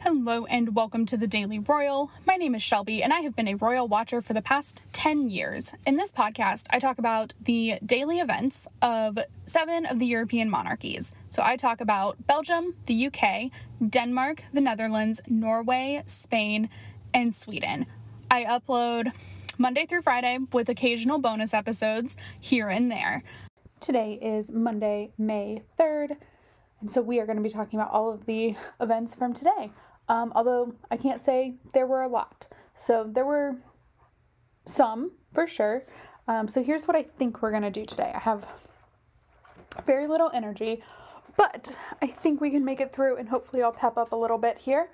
Hello and welcome to the Daily Royal. My name is Shelby and I have been a royal watcher for the past 10 years. In this podcast, I talk about the daily events of 7 of the European monarchies. So I talk about Belgium, the UK, Denmark, the Netherlands, Norway, Spain, and Sweden. I upload Monday through Friday with occasional bonus episodes here and there. Today is Monday, May 3rd. And so we are going to be talking about all of the events from today. Although I can't say there were a lot. So there were some, for sure. So here's what I think we're going to do today. I have very little energy, but I think we can make it through and hopefully I'll pep up a little bit here.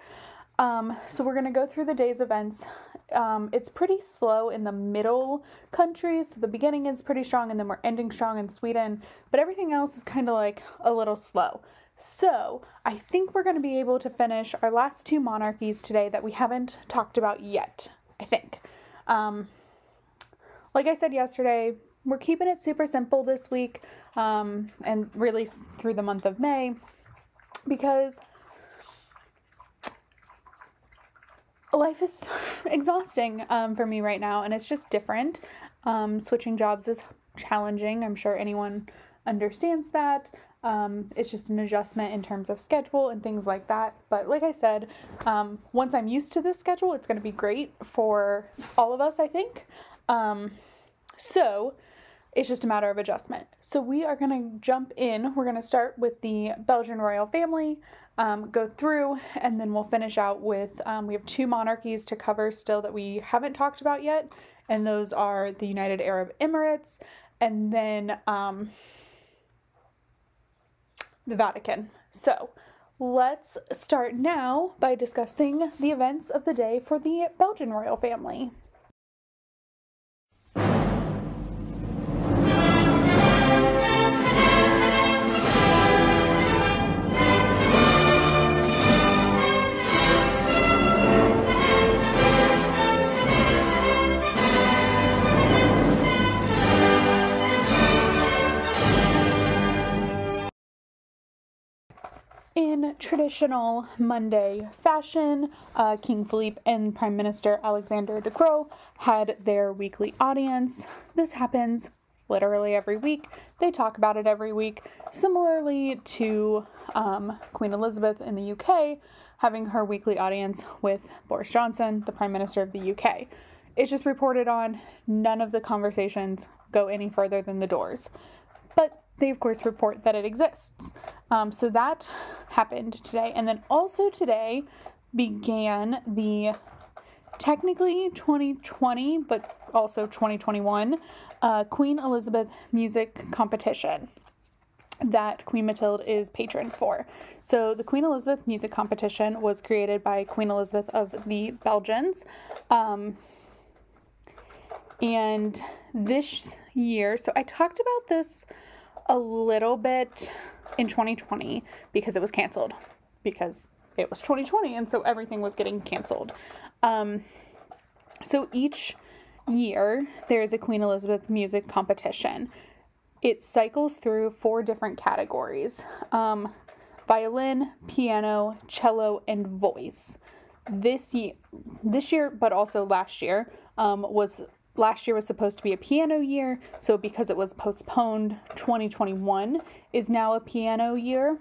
So we're going to go through the day's events. It's pretty slow in the middle countries. So the beginning is pretty strong and then we're ending strong in Sweden, but everything else is kind of like a little slow. So I think we're going to be able to finish our last 2 monarchies today that we haven't talked about yet, I think. Like I said yesterday, we're keeping it super simple this week, and really through the month of May, because life is exhausting for me right now, and it's just different. Switching jobs is challenging. I'm sure anyone understands that. It's just an adjustment in terms of schedule and things like that. But like I said, once I'm used to this schedule, it's going to be great for all of us, I think. So it's just a matter of adjustment. So we are going to jump in. We're going to start with the Belgian royal family, go through, and then we'll finish out with, we have 2 monarchies to cover still that we haven't talked about yet. And those are the United Arab Emirates and then, the Vatican. So let's start now by discussing the events of the day for the Belgian royal family. In traditional Monday fashion, King Philippe and Prime Minister Alexander De Croo had their weekly audience. This happens literally every week. They talk about it every week, similarly to Queen Elizabeth in the UK having her weekly audience with Boris Johnson, the Prime Minister of the UK. It's just reported on. None of the conversations go any further than the doors. But they, of course, report that it exists. So that happened today. And then also today began the technically 2020, but also 2021 Queen Elizabeth music competition that Queen Mathilde is patron for. So the Queen Elizabeth music competition was created by Queen Elizabeth of the Belgians. And this year, so I talked about this a little bit in 2020 because it was canceled, because it was 2020 and so everything was getting canceled. So each year there is a Queen Elizabeth music competition. It cycles through 4 different categories: violin, piano, cello, and voice. This year, but also last year, Last year was supposed to be a piano year, so because it was postponed, 2021 is now a piano year,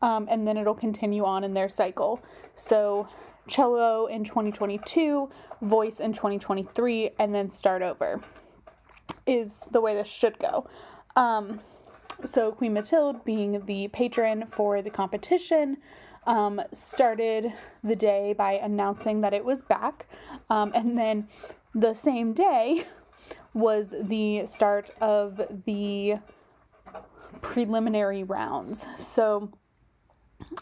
and then it'll continue on in their cycle. So cello in 2022, voice in 2023, and then start over is the way this should go. So Queen Mathilde, being the patron for the competition, started the day by announcing that it was back, and then the same day was the start of the preliminary rounds. So,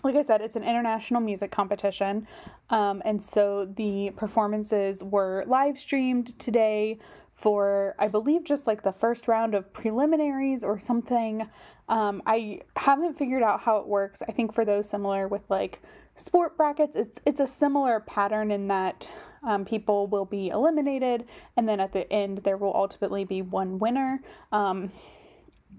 like I said, it's an international music competition, and so the performances were live streamed today for, I believe, just like the first round of preliminaries or something. I haven't figured out how it works. I think for those similar with like sport brackets, it's a similar pattern in that people will be eliminated, and then at the end there will ultimately be one winner.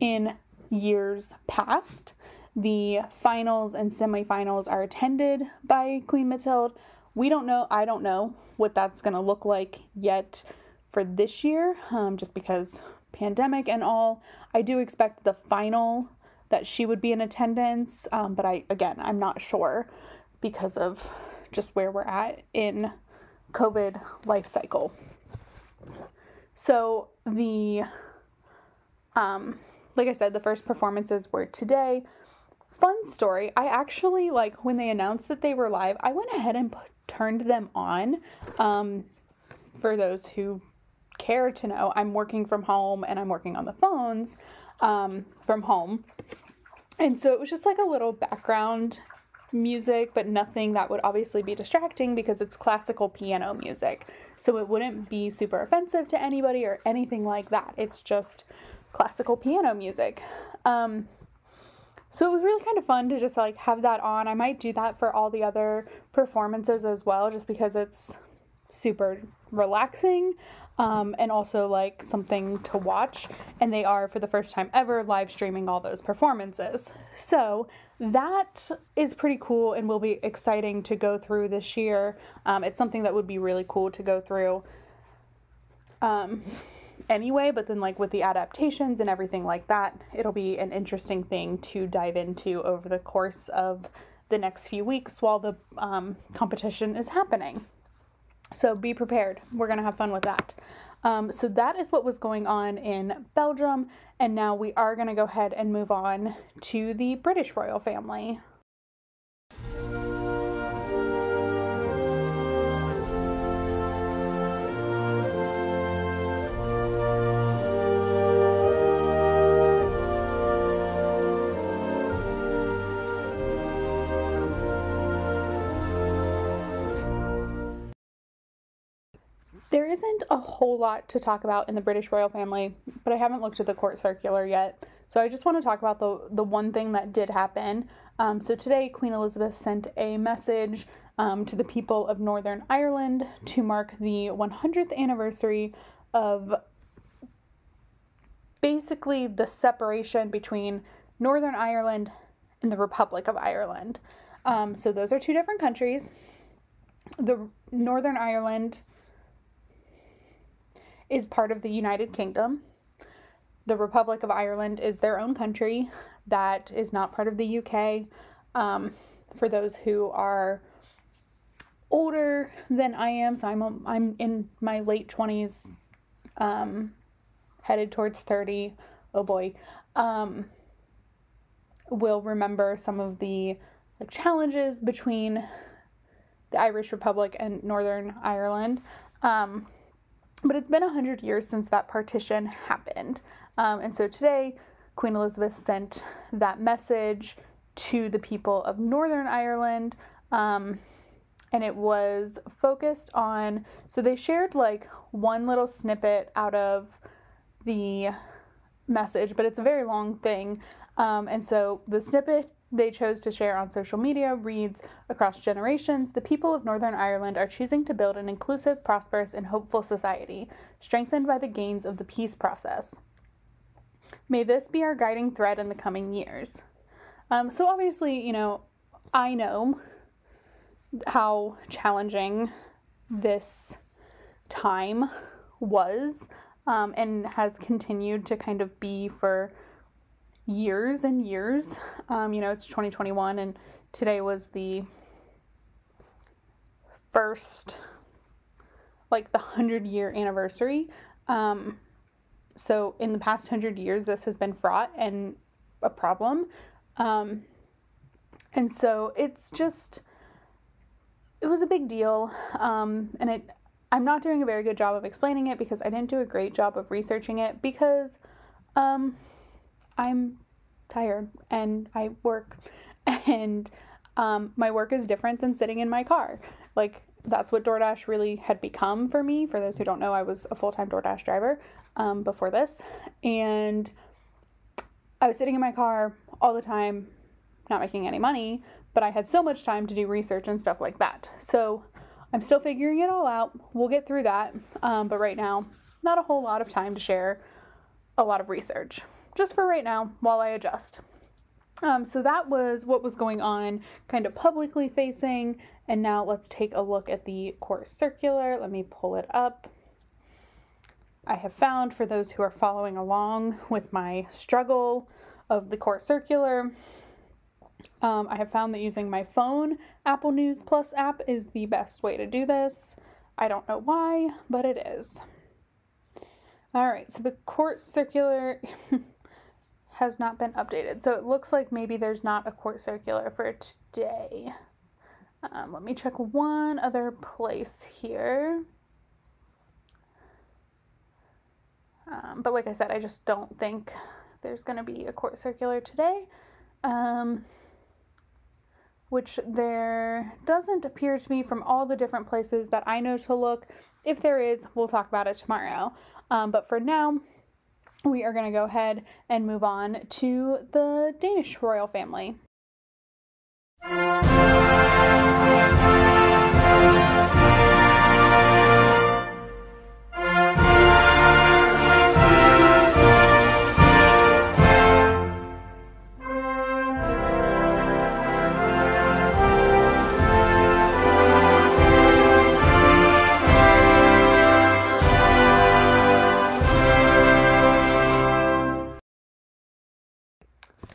In years past, The finals and semifinals are attended by Queen Mathilde. We don't know, I don't know what that's going to look like yet for this year, just because pandemic and all. I do expect the final that she would be in attendance, but I'm not sure because of just where we're at in COVID life cycle. So like I said, the first performances were today. Fun story, I actually, like, when they announced that they were live, I went ahead and turned them on. For those who care to know, I'm working from home and I'm working on the phones from home. And so it was just like a little background music, but nothing that would obviously be distracting because it's classical piano music. So it wouldn't be super offensive to anybody or anything like that. It's just classical piano music. So it was really kind of fun to just like have that on. I might do that for all the other performances as well, just because it's super relaxing, and also like something to watch. And they are, for the first time ever, live streaming all those performances. So that is pretty cool and will be exciting to go through this year. It's something that would be really cool to go through anyway, but then like with the adaptations and everything like that, it'll be an interesting thing to dive into over the course of the next few weeks while the competition is happening. So be prepared. We're going to have fun with that. So that is what was going on in Belgium, and now we are going to go ahead and move on to the British royal family. There isn't a whole lot to talk about in the British royal family, but I haven't looked at the court circular yet. So I just want to talk about the one thing that did happen. So today, Queen Elizabeth sent a message to the people of Northern Ireland to mark the 100th anniversary of basically the separation between Northern Ireland and the Republic of Ireland. So those are two different countries. The Northern Ireland is part of the United Kingdom. The Republic of Ireland is their own country that is not part of the UK. For those who are older than I am, so I'm in my late 20s, headed towards 30. Oh boy. Will remember some of the like challenges between the Irish Republic and Northern Ireland. But it's been 100 years since that partition happened. And so today, Queen Elizabeth sent that message to the people of Northern Ireland. And it was focused on, so they shared like one little snippet out of the message, but it's a very long thing. And so the snippet they chose to share on social media reads, "Across generations, the people of Northern Ireland are choosing to build an inclusive, prosperous, and hopeful society, strengthened by the gains of the peace process. May this be our guiding thread in the coming years." So obviously, I know how challenging this time was, and has continued to kind of be for years and years. It's 2021 and today was the first, like the 100-year anniversary. So in the past 100 years, this has been fraught and a problem. And so it was a big deal. And I'm not doing a very good job of explaining it because I didn't do a great job of researching it because, I'm tired and I work, and my work is different than sitting in my car. Like, that's what DoorDash really had become for me. For those who don't know, I was a full-time DoorDash driver before this, and I was sitting in my car all the time, not making any money, but I had so much time to do research and stuff like that. So I'm still figuring it all out. We'll get through that, but right now, not a whole lot of time to share a lot of research. Just for right now, while I adjust. So that was what was going on kind of publicly facing. And now let's take a look at the court circular. Let me pull it up. I have found, for those who are following along with my struggle of the court circular, I have found that using my phone Apple News Plus app is the best way to do this. I don't know why, but it is. All right, so the court circular has not been updated. So it looks like maybe there's not a court circular for today. Let me check one other place here. But like I said, I just don't think there's going to be a court circular today. Which there doesn't appear to be from all the different places that I know to look. If there is, we'll talk about it tomorrow. But for now, we are going to go ahead and move on to the Danish royal family.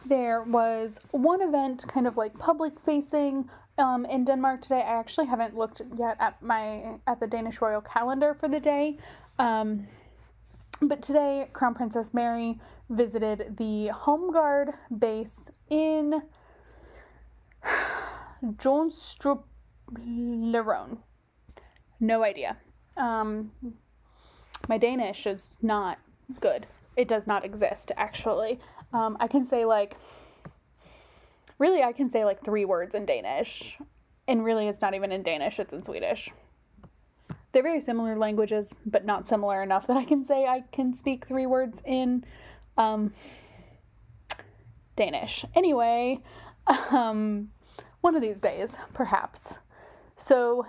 There was one event kind of like public facing in Denmark today. I actually haven't looked yet at the Danish royal calendar for the day. But today, Crown Princess Mary visited the Home Guard base in Jonstrup Leron. No idea. My Danish is not good. It does not exist, actually. I can say like 3 words in Danish, and really it's not even in Danish, it's in Swedish. They're very similar languages, but not similar enough that I can say I can speak 3 words in Danish. Anyway, one of these days, perhaps. So,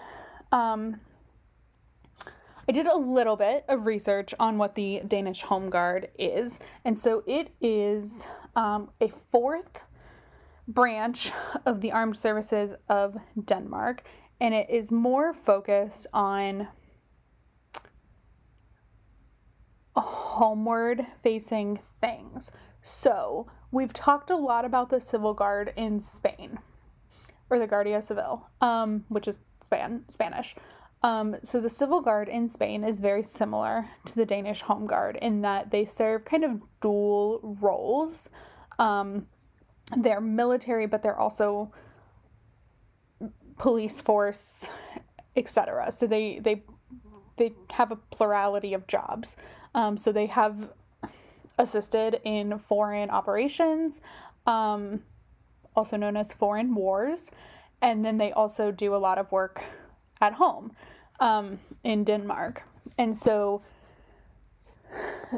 I did a little bit of research on what the Danish Home Guard is, and so it is a 4th branch of the armed services of Denmark, and it is more focused on homeward-facing things. So, we've talked a lot about the Civil Guard in Spain, or the Guardia Civil, which is Spanish. So the Civil Guard in Spain is very similar to the Danish Home Guard in that they serve kind of dual roles. They're military, but they're also police force, etc. So they have a plurality of jobs. So they have assisted in foreign operations, also known as foreign wars, and then they also do a lot of work at home in Denmark. And so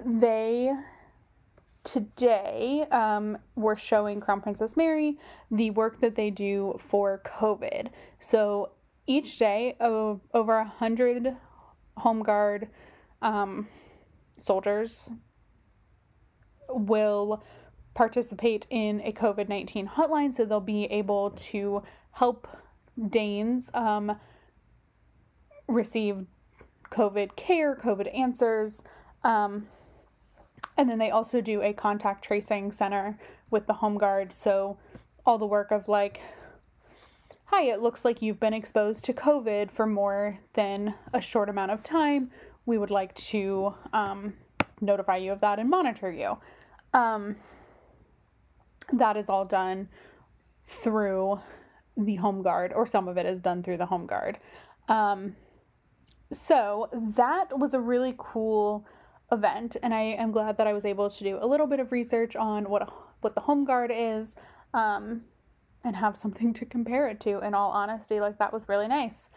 they today were showing Crown Princess Mary the work that they do for COVID. So each day, over 100 Home Guard soldiers will participate in a COVID-19 hotline, so they'll be able to help Danes receive COVID care, COVID answers, and then they also do a contact tracing center with the Home Guard, so all the work of like, hi, it looks like you've been exposed to COVID for more than a short amount of time, we would like to notify you of that and monitor you. That is all done through the Home Guard, or some of it is done through the Home Guard. So that was a really cool event, and I am glad that I was able to do a little bit of research on what the Home Guard is, and have something to compare it to, in all honesty. Like, that was really nice.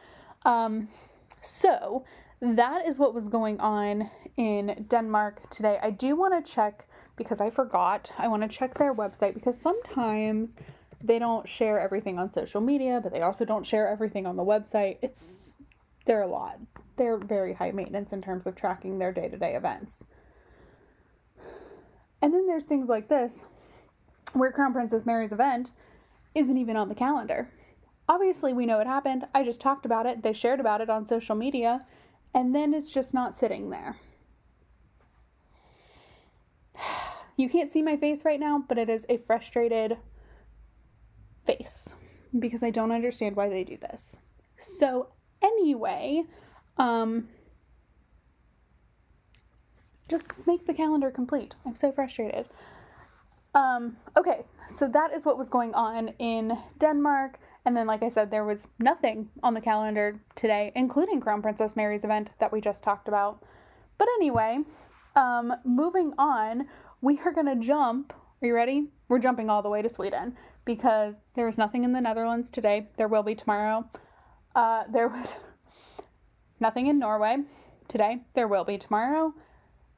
So that is what was going on in Denmark today. I do want to check, because I forgot, I want to check their website, because sometimes they don't share everything on social media, but they also don't share everything on the website. They're a lot. They're very high maintenance in terms of tracking their day-to-day events. And then there's things like this. where Crown Princess Mary's event isn't even on the calendar. Obviously, we know it happened. I just talked about it. They shared about it on social media, and then it's just not sitting there. You can't see my face right now, but it is a frustrated face because I don't understand why they do this. So anyway, just make the calendar complete. I'm so frustrated. Okay, so that is what was going on in Denmark. And then, like I said, there was nothing on the calendar today, including Crown Princess Mary's event that we just talked about. But anyway, moving on, we are going to jump. Are you ready? We're jumping all the way to Sweden because there was nothing in the Netherlands today. There will be tomorrow. There was nothing in Norway today. There will be tomorrow.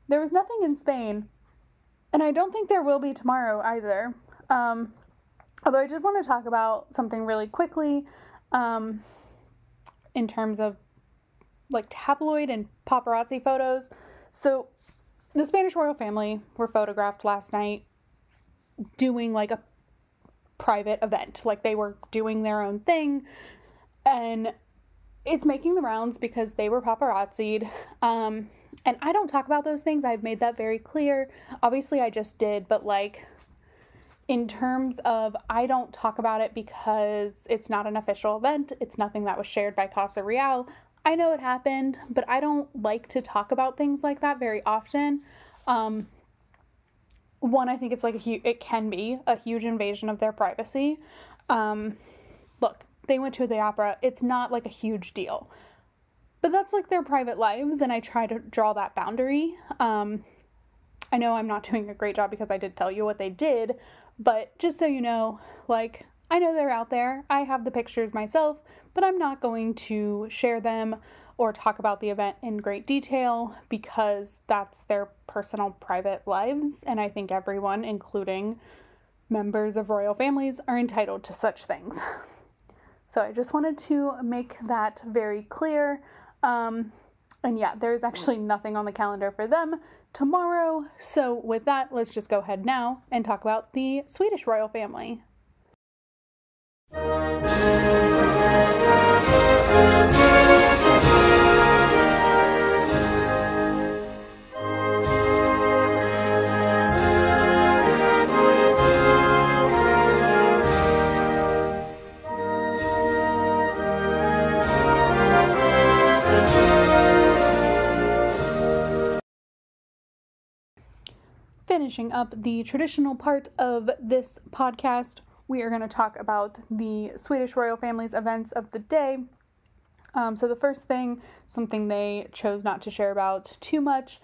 There was nothing in Spain. And I don't think there will be tomorrow either. Although I did want to talk about something really quickly in terms of like tabloid and paparazzi photos. So the Spanish royal family were photographed last night doing like a private event. Like they were doing their own thing. And it's making the rounds because they were paparazzi'd. And I don't talk about those things. I've made that very clear. Obviously, I just did. But like, in terms of, I don't talk about it because it's not an official event. It's nothing that was shared by Casa Real. I know it happened, but I don't like to talk about things like that very often. One, I think it's like it can be a huge invasion of their privacy. Look, they went to the opera. It's not like a huge deal. But that's like their private lives, and I try to draw that boundary. I know I'm not doing a great job because I did tell you what they did, but just so you know, like, I know they're out there. I have the pictures myself, but I'm not going to share them or talk about the event in great detail because that's their personal private lives, and I think everyone, including members of royal families, are entitled to such things. So I just wanted to make that very clear. And yeah, there's actually nothing on the calendar for them tomorrow. So with that, let's just go ahead now and talk about the Swedish royal family. Finishing up the traditional part of this podcast, we are going to talk about the Swedish royal family's events of the day. So the first thing, something they chose not to share about too much,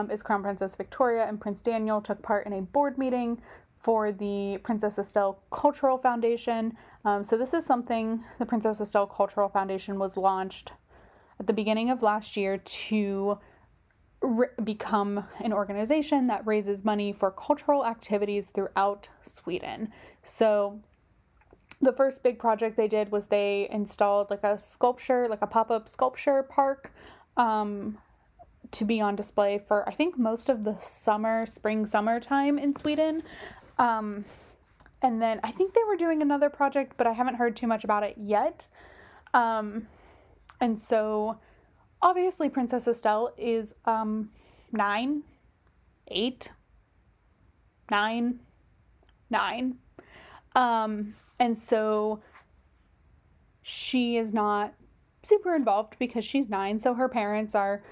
is Crown Princess Victoria and Prince Daniel took part in a board meeting for the Princess Estelle Cultural Foundation. So this is something, the Princess Estelle Cultural Foundation was launched at the beginning of last year to become an organization that raises money for cultural activities throughout Sweden. So the first big project they did was they installed like a sculpture, like a pop-up sculpture park, to be on display for, I think, most of the summer time in Sweden. And then I think they were doing another project, but I haven't heard too much about it yet. And so obviously Princess Estelle is 9. And so she is not super involved because she's 9, so her parents are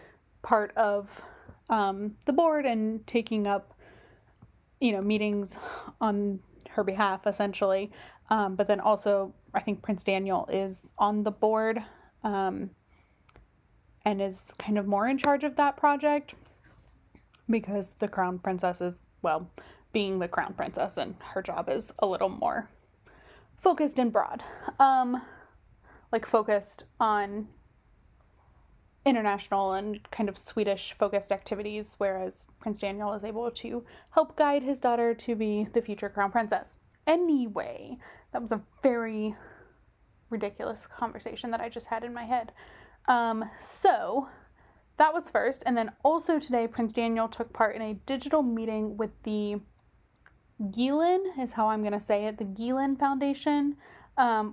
part of the board and taking up, meetings on her behalf, essentially. But then also, I think Prince Daniel is on the board and is kind of more in charge of that project because the crown princess is, well, being the crown princess, and her job is a little more focused and broad. Focused on international and kind of Swedish focused activities, whereas Prince Daniel is able to help guide his daughter to be the future crown princess. Anyway, that was a very ridiculous conversation that I just had in my head. So that was first. And then also today, Prince Daniel took part in a digital meeting with the Ghilan is how I'm going to say it, the Ghilan Foundation,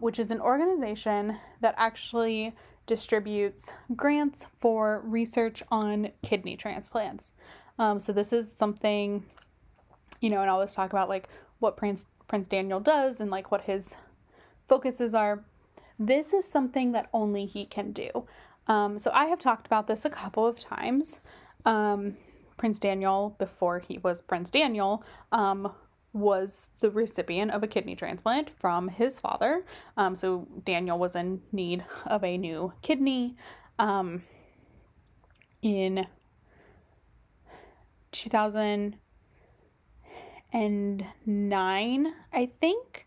which is an organization that actually distributes grants for research on kidney transplants. So this is something, and I'll always talk about like what Prince Daniel does and like what his focuses are. This is something that only he can do. So I have talked about this a couple of times. Prince Daniel, before he was Prince Daniel, was the recipient of a kidney transplant from his father. So Daniel was in need of a new kidney in 2009, I think.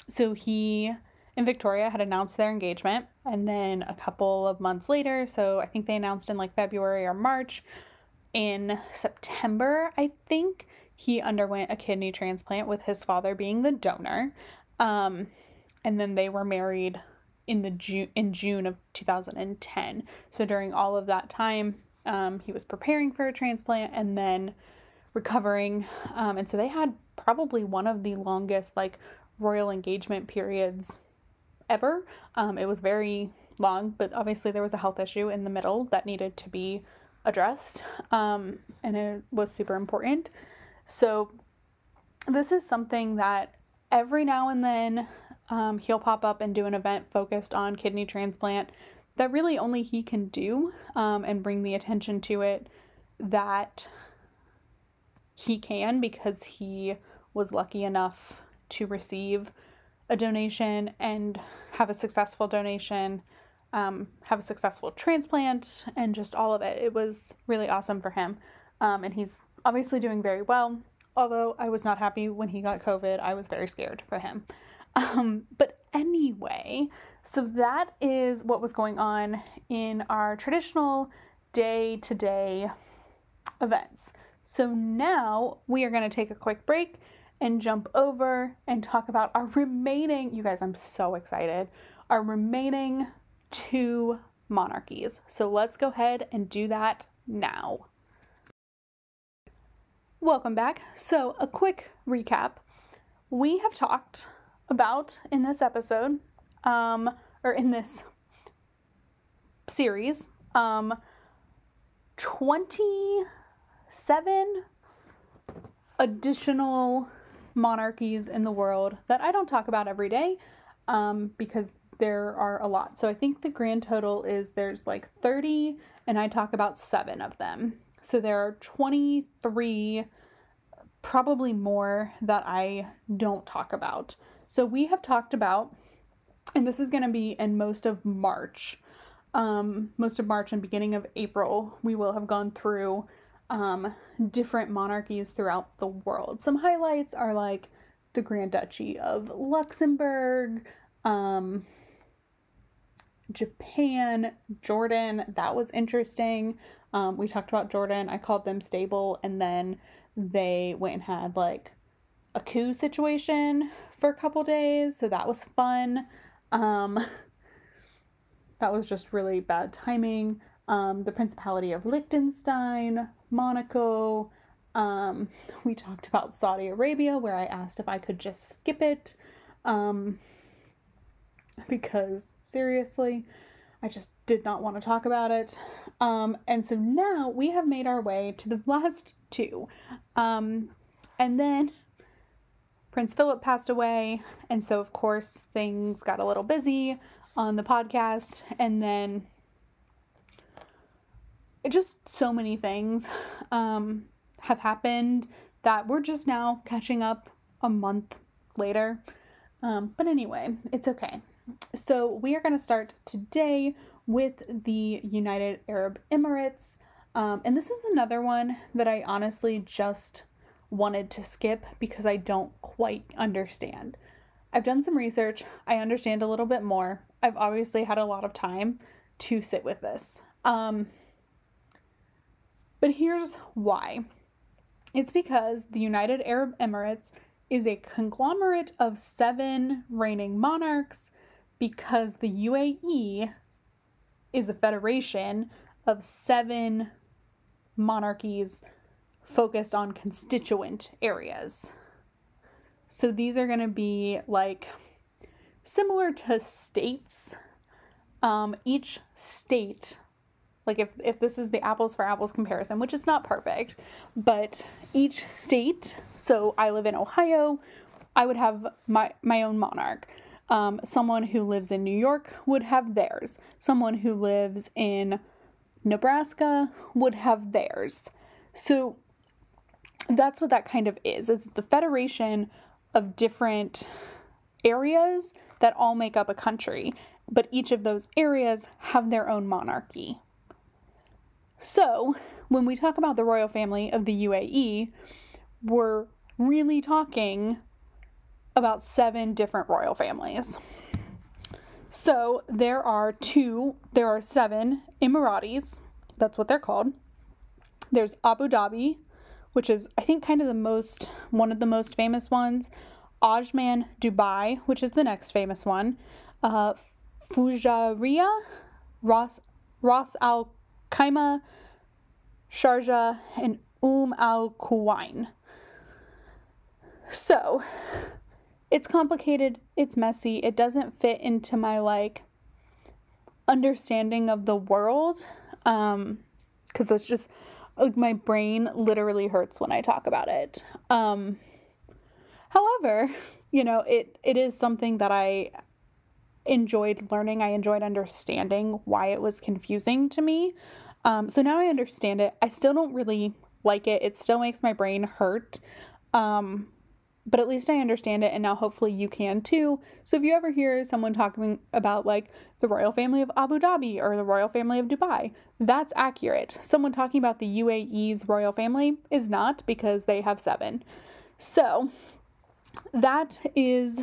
So he and Victoria had announced their engagement, and then a couple of months later, so I think they announced in like February or March, in September, I think, he underwent a kidney transplant with his father being the donor. And then they were married in June of 2010. So during all of that time, he was preparing for a transplant and then recovering. And so they had probably one of the longest like royal engagement periods ever. It was very long, but obviously there was a health issue in the middle that needed to be addressed. And it was super important. So this is something that every now and then he'll pop up and do an event focused on kidney transplant that really only he can do, and bring the attention to it that he can, because he was lucky enough to receive a donation and have a successful donation, have a successful transplant, and just all of it. It was really awesome for him. And he's obviously doing very well. Although I was not happy when he got COVID. I was very scared for him. But anyway, so that is what was going on in our traditional day-to-day events. So now we are going to take a quick break and jump over and talk about our remaining, you guys, I'm so excited, our remaining 2 monarchies. So let's go ahead and do that now. Welcome back. So a quick recap. We have talked about in this episode, or in this series, 27 additional monarchies in the world that I don't talk about every day, because there are a lot. So I think the grand total is there's like 30, and I talk about 7 of them. So there are 23, probably more, that I don't talk about. So we have talked about, and this is going to be in most of March and beginning of April, we will have gone through different monarchies throughout the world. Some highlights are like the Grand Duchy of Luxembourg, Japan, Jordan. That was interesting. We talked about Jordan. I called them stable, and then they went and had like a coup situation for a couple days, so that was fun. That was just really bad timing. The Principality of Liechtenstein, Monaco. We talked about Saudi Arabia, where I asked if I could just skip it, because seriously, I just did not want to talk about it. And so now we have made our way to the last 2. And then Prince Philip passed away, and so of course things got a little busy on the podcast, and then just so many things have happened that we're just now catching up a month later. But anyway, it's okay. So we are going to start today with the United Arab Emirates. And this is another one that I honestly just wanted to skip because I don't quite understand. I've done some research. I understand a little bit more. I've obviously had a lot of time to sit with this. But here's why. It's because the United Arab Emirates is a conglomerate of 7 reigning monarchs, because the UAE is a federation of 7 monarchies focused on constituent areas. So these are going to be like similar to states. Each state, like if this is the apples for apples comparison, which is not perfect, but each state, so I live in Ohio, I would have my own monarch. Someone who lives in New York would have theirs. Someone who lives in Nebraska would have theirs. So that's what that kind of is. It's a federation of different areas that all make up a country, but each of those areas have their own monarchy. So when we talk about the royal family of the UAE, we're really talking about 7 different royal families. So there are 7 Emiratis, that's what they're called. There's Abu Dhabi, which is, I think, kind of one of the most famous ones. Ajman, Dubai, which is the next famous one. Fujairah, Ras Al Khaimah, Sharjah, and Al Quwain. So it's complicated, it's messy, it doesn't fit into my like understanding of the world, because that's just like my brain literally hurts when I talk about it. However, it is something that I enjoyed learning. I enjoyed understanding why it was confusing to me. So now I understand it. I still don't really like it. It still makes my brain hurt. But at least I understand it, and now hopefully you can too. So if you ever hear someone talking about like the royal family of Abu Dhabi or the royal family of Dubai, that's accurate. Someone talking about the UAE's royal family is not, because they have 7. So that is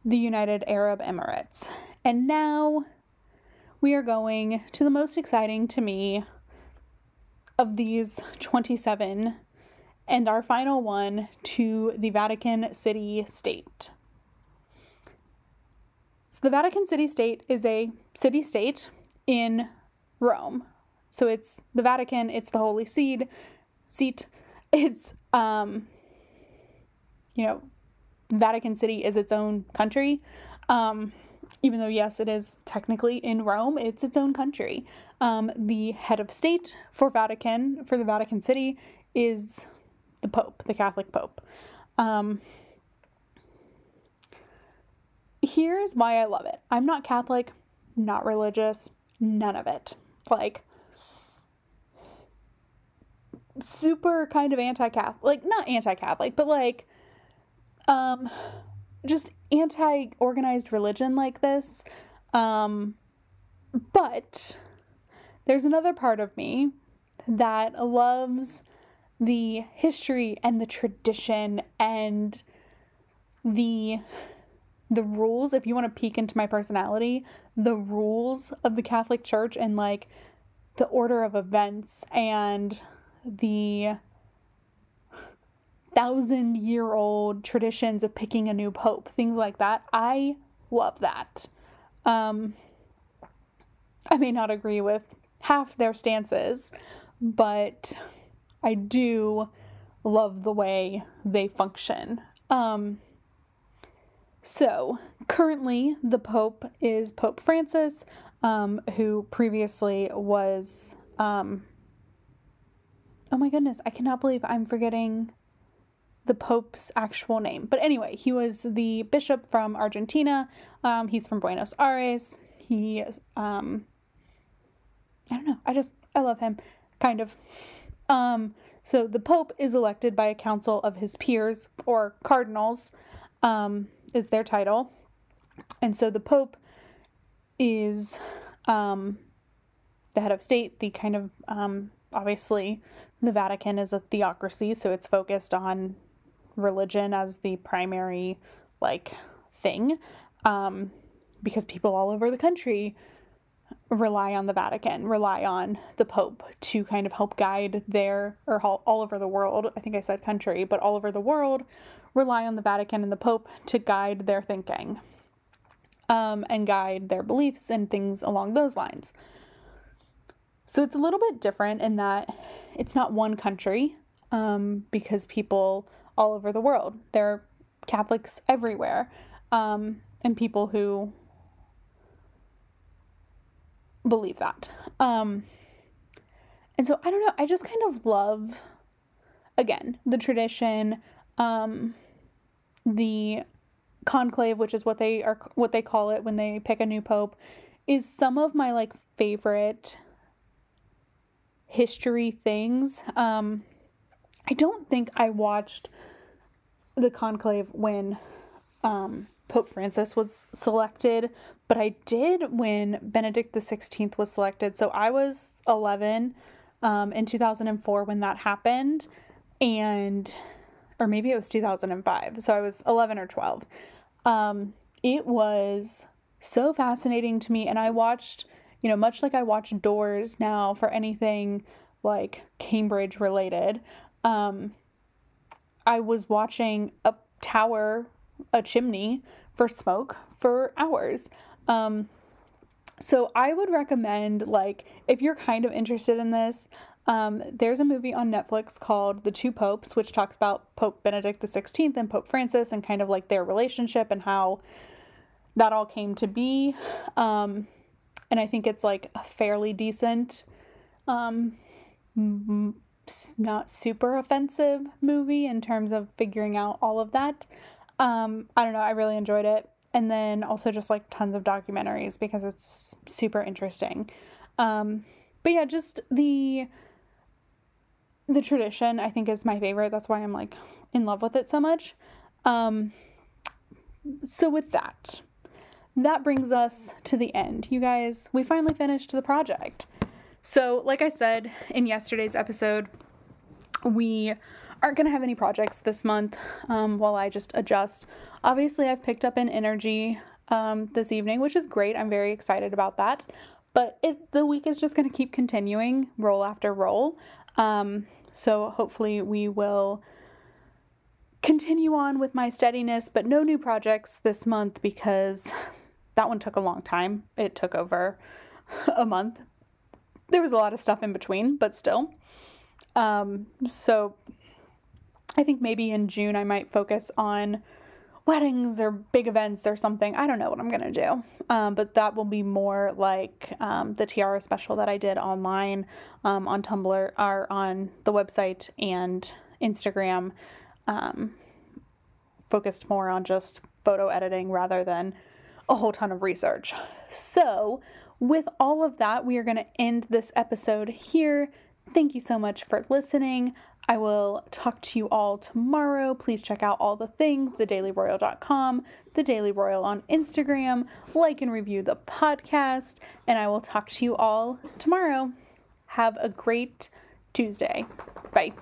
the United Arab Emirates. And now we are going to the most exciting to me of these 27, and our final one, to the Vatican City State. So the Vatican City State is a city-state in Rome. So it's the Vatican, it's the Holy Seat. It's, Vatican City is its own country. Even though, yes, it is technically in Rome, it's its own country. The head of state for the Vatican City, is the Pope, the Catholic Pope. Here's why I love it. I'm not Catholic, not religious, none of it. Like, super kind of anti-Catholic, like, not anti-Catholic, but like, just anti-organized religion like this. But there's another part of me that loves the history and the tradition and the rules. If you want to peek into my personality, the rules of the Catholic Church and like the order of events and the 1,000-year-old traditions of picking a new pope, things like that. I love that. I may not agree with half their stances, but I do love the way they function. So currently the Pope is Pope Francis, who previously was, oh my goodness, I cannot believe I'm forgetting the Pope's actual name. But anyway, he was the bishop from Argentina. He's from Buenos Aires. He is, I don't know. I love him, kind of. So the Pope is elected by a council of his peers, or cardinals, is their title. And so the Pope is, the head of state, the kind of, obviously the Vatican is a theocracy, so it's focused on religion as the primary, like, thing, because people all over the country rely on the Vatican, rely on the Pope to kind of help guide all over the world. I think I said country, but all over the world rely on the Vatican and the Pope to guide their thinking, and guide their beliefs and things along those lines. So it's a little bit different in that it's not one country. because people all over the world, there are Catholics everywhere, and people who believe that. And so I don't know, I just kind of love, again, the tradition, the conclave, which is what they call it when they pick a new pope, is some of my like favorite history things. I don't think I watched the conclave when Pope Francis was selected, but I did when Benedict XVI was selected. So I was 11 in 2004 when that happened, or maybe it was 2005. So I was 11 or 12. It was so fascinating to me, and I watched, much like I watch Doors now for anything like Cambridge related, I was watching a chimney for smoke for hours. So I would recommend, like, if you're kind of interested in this, there's a movie on Netflix called The Two Popes, which talks about Pope Benedict XVI and Pope Francis and kind of like their relationship and how that all came to be. And I think it's like a fairly decent, not super offensive movie in terms of figuring out all of that. I don't know, I really enjoyed it. And then also just like tons of documentaries because it's super interesting. But yeah, just the tradition I think is my favorite. That's why I'm like in love with it so much. So with that brings us to the end. You guys, we finally finished the project. So like I said in yesterday's episode, we aren't going to have any projects this month while I just adjust. Obviously, I've picked up an energy this evening, which is great. I'm very excited about that. But the week is just going to keep continuing, roll after roll. So hopefully we will continue on with my steadiness, but no new projects this month because that one took a long time. It took over a month. There was a lot of stuff in between, but still. So I think maybe in June I might focus on weddings or big events or something. I don't know what I'm going to do. But that will be more like the tiara special that I did online on Tumblr or on the website and Instagram, focused more on just photo editing rather than a whole ton of research. So with all of that, we are going to end this episode here. Thank you so much for listening. I will talk to you all tomorrow. Please check out all the things, thedailyroyal.com, The Daily Royal on Instagram, like and review the podcast, and I will talk to you all tomorrow. Have a great Tuesday. Bye.